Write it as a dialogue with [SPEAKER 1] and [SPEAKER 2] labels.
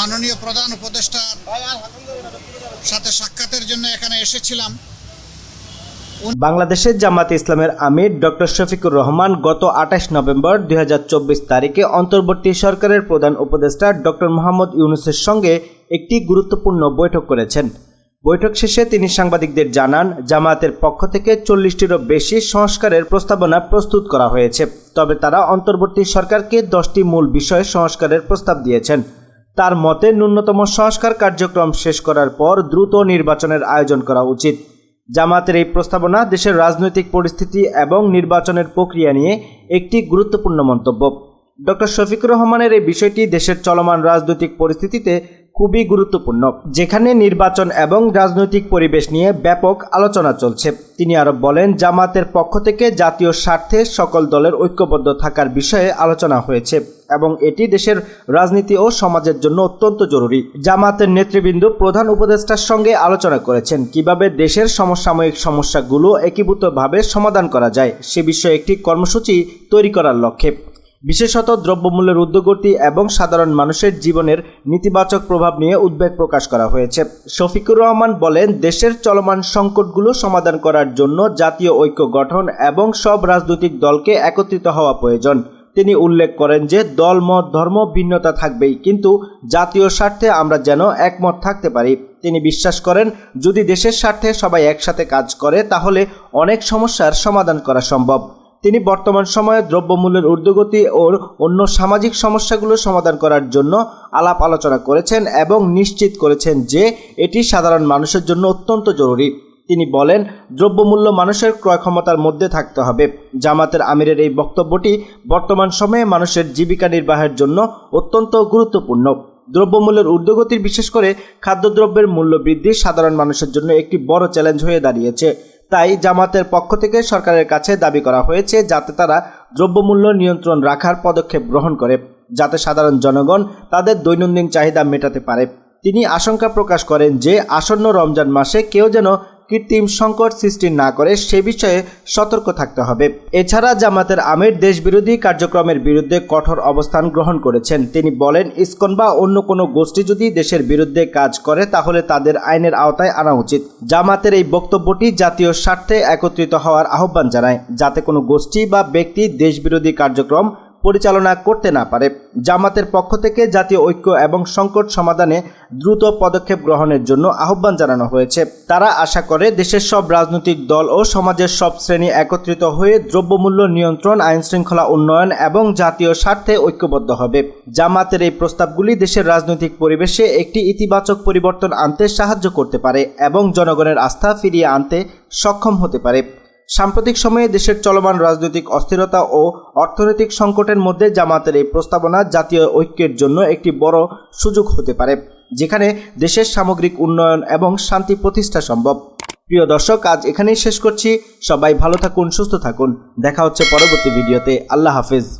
[SPEAKER 1] মাননীয় প্রধান উপদেষ্টার সাথে সাক্ষাতের জন্য এখানে এসেছিলাম।
[SPEAKER 2] বাংলাদেশের জামাতে ইসলামের আমির ডক্টর শফিকুর রহমান গত 28 নভেম্বর 2024 তারিখে অন্তর্বর্তী সরকারের প্রধান উপদেষ্টা ডক্টর মোহাম্মদ ইউনূসের সঙ্গে একটি গুরুত্বপূর্ণ বৈঠক করেছেন। বৈঠক শেষে তিনি সাংবাদিকদের জানান, জামায়াতের পক্ষ থেকে 40টিরও বেশি সংস্কারের প্রস্তাবনা প্রস্তুত করা হয়েছে। তবে তারা অন্তর্বর্তী সরকারকে 10টি মূল বিষয়ে সংস্কারের প্রস্তাব দিয়েছেন। তার মতে ন্যূনতম সংস্কার কার্যক্রম শেষ করার পর দ্রুত নির্বাচনের আয়োজন করা উচিত। জামায়াতের এই প্রস্তাবনা দেশের রাজনৈতিক পরিস্থিতি এবং নির্বাচনের প্রক্রিয়া নিয়ে একটি গুরুত্বপূর্ণ মন্তব্য। ডক্টর শফিকুর রহমানের এই বিষয়টি দেশের চলমান রাজনৈতিক পরিস্থিতিতে খুবই গুরুত্বপূর্ণ, যেখানে নির্বাচন এবং রাজনৈতিক পরিবেশ নিয়ে ব্যাপক আলোচনা চলছে। তিনি আরো বলেন, জামায়াতের পক্ষ থেকে জাতীয় স্বার্থে সকল দলের ঐক্যবদ্ধ থাকার বিষয়ে আলোচনা হয়েছে এবং এটি দেশের রাজনীতি ও সমাজের জন্য অত্যন্ত জরুরি। জামায়াতের নেতৃবৃন্দ প্রধান উপদেষ্টার সঙ্গে আলোচনা করেছেন কিভাবে দেশের সমসাময়িক সমস্যাগুলো একীভূতভাবে সমাধান করা যায় সে বিষয়ে একটি কর্মসূচি তৈরি করার লক্ষ্যে। বিশেষত দ্রব্যমূল্যের ঊর্ধ্বগতি এবং সাধারণ মানুষের জীবনের নেতিবাচক প্রভাব নিয়ে উদ্বেগ প্রকাশ করা হয়েছে। শফিকুর রহমান বলেন, দেশের চলমান সংকটগুলো সমাধান করার জন্য জাতীয় ঐক্য গঠন এবং সব রাজনৈতিক দলকে একত্রিত হওয়া প্রয়োজন। তিনি উল্লেখ করেন যে দল মত ধর্ম ভিন্নতা থাকবেই, কিন্তু জাতীয় স্বার্থে আমরা যেন একমত থাকতে পারি। তিনি বিশ্বাস করেন, যদি দেশের স্বার্থে সবাই একসাথে কাজ করে তাহলে অনেক সমস্যার সমাধান করা সম্ভব। তিনি বর্তমান সময়ে দ্রব্যমূল্যের ঊর্ধ্বগতি ও অন্য সামাজিক সমস্যাগুলো সমাধান করার জন্য আলাপ আলোচনা করেছেন এবং নিশ্চিত করেছেন যে এটি সাধারণ মানুষের জন্য অত্যন্ত জরুরি। তিনি বলেন, দ্রব্যমূল্য মানুষের ক্রয় ক্ষমতার মধ্যে থাকতে হবে। জামাতের আমিরের এই বক্তব্যটি বর্তমান সময়ে মানুষের জীবিকা নির্বাহের জন্য অত্যন্ত গুরুত্বপূর্ণ। দ্রব্যমূল্যের ঊর্ধ্বগতির, বিশেষ করে খাদ্যদ্রব্যের মূল্য বৃদ্ধি সাধারণ মানুষের জন্য একটি বড় চ্যালেঞ্জ হয়ে দাঁড়িয়েছে। তাই জামাতের পক্ষ থেকে সরকারের কাছে দাবি করা হয়েছে যাতে তারা দ্রব্যমূল্য নিয়ন্ত্রণ রাখার পদক্ষেপ গ্রহণ করে, যাতে সাধারণ জনগণ তাদের দৈনন্দিন চাহিদা মেটাতে পারে। তিনি আশঙ্কা প্রকাশ করেন যে আসন্ন রমজান মাসে কেউ যেন কৃত্রিম সংকট সৃষ্টি না করে সে বিষয়ে সতর্ক থাকতে হবে। এছাড়া জামাতের আমির দেশবিরোধী কার্যক্রমের বিরুদ্ধে কঠোর অবস্থান গ্রহণ করেছেন। তিনি বলেন, ইসকন বা অন্য কোনো গোষ্ঠী যদি দেশের বিরুদ্ধে কাজ করে তাহলে তাদের আইনের আওতায় আনা উচিত। জামাতের এই বক্তব্যটি জাতীয় স্বার্থে একত্রিত হওয়ার আহ্বান জানায়, যাতে কোনো গোষ্ঠী বা ব্যক্তি দেশবিরোধী কার্যক্রম পরিচালনা করতে না পারে। জামাতের পক্ষ থেকে জাতীয় ঐক্য এবং সংকট সমাধানে দ্রুত পদক্ষেপ গ্রহণের জন্য আহ্বান জানানো হয়েছে। তারা আশা করে দেশের সব রাজনৈতিক দল ও সমাজের সব শ্রেণী একত্রিত হয়ে দ্রব্যমূল্য নিয়ন্ত্রণ, আইনশৃঙ্খলা উন্নয়ন এবং জাতীয় স্বার্থে ঐক্যবদ্ধ হবে। জামাতের এই প্রস্তাবগুলি দেশের রাজনৈতিক পরিবেশে একটি ইতিবাচক পরিবর্তন আনতে সাহায্য করতে পারে এবং জনগণের আস্থা ফিরিয়ে আনতে সক্ষম হতে পারে। সাম্প্রতিক সময়ে দেশের চলমান রাজনৈতিক অস্থিরতা ও অর্থনৈতিক সংকটের মধ্যে জামাতের এই প্রস্তাবনা জাতীয় ঐক্যের জন্য একটি বড় সুযোগ হতে পারে, যেখানে দেশের সামগ্রিক উন্নয়ন এবং শান্তি প্রতিষ্ঠা সম্ভব। প্রিয় দর্শক, আজ এখানেই শেষ করছি। সবাই ভালো থাকুন, সুস্থ থাকুন। দেখা হচ্ছে পরবর্তী ভিডিওতে। আল্লাহ হাফেজ।